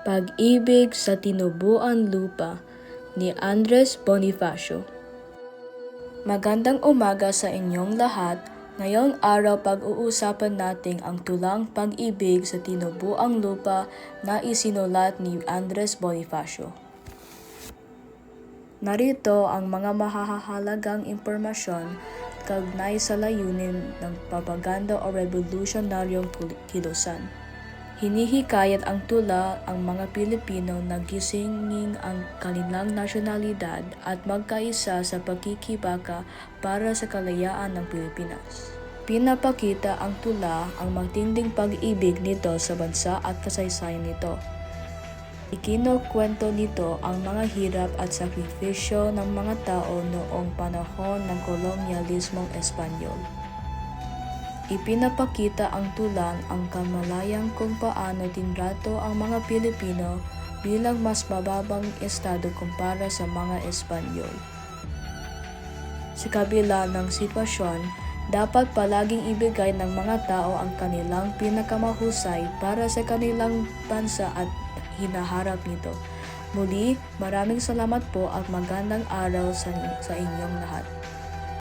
Pag-ibig sa Tinubuang Lupa ni Andres Bonifacio. Magandang umaga sa inyong lahat. Ngayong araw pag-uusapan natin ang tulang Pag-ibig sa Tinubuang Lupa na isinulat ni Andres Bonifacio. Narito ang mga mahahalagang impormasyon kaugnay sa layunin ng propaganda o revolusyonaryong kilusan. Hinihikayat ang tula ang mga Pilipino na gisingin ang kanilang nasyonalidad at magkaisa sa pagkikibaka para sa kalayaan ng Pilipinas. Pinapakita ang tula ang matinding pag-ibig nito sa bansa at kasaysayan nito. Ikinukwento nito ang mga hirap at sakripisyo ng mga tao noong panahon ng kolonyalismong Espanyol. Ipinapakita ang tulang ang kamalayang kung paano tinrato ang mga Pilipino bilang mas mababang estado kumpara sa mga Espanyol. Sa kabila ng sitwasyon, dapat palaging ibigay ng mga tao ang kanilang pinakamahusay para sa kanilang bansa at hinaharap nito. Muli, maraming salamat po at magandang araw sa inyong lahat.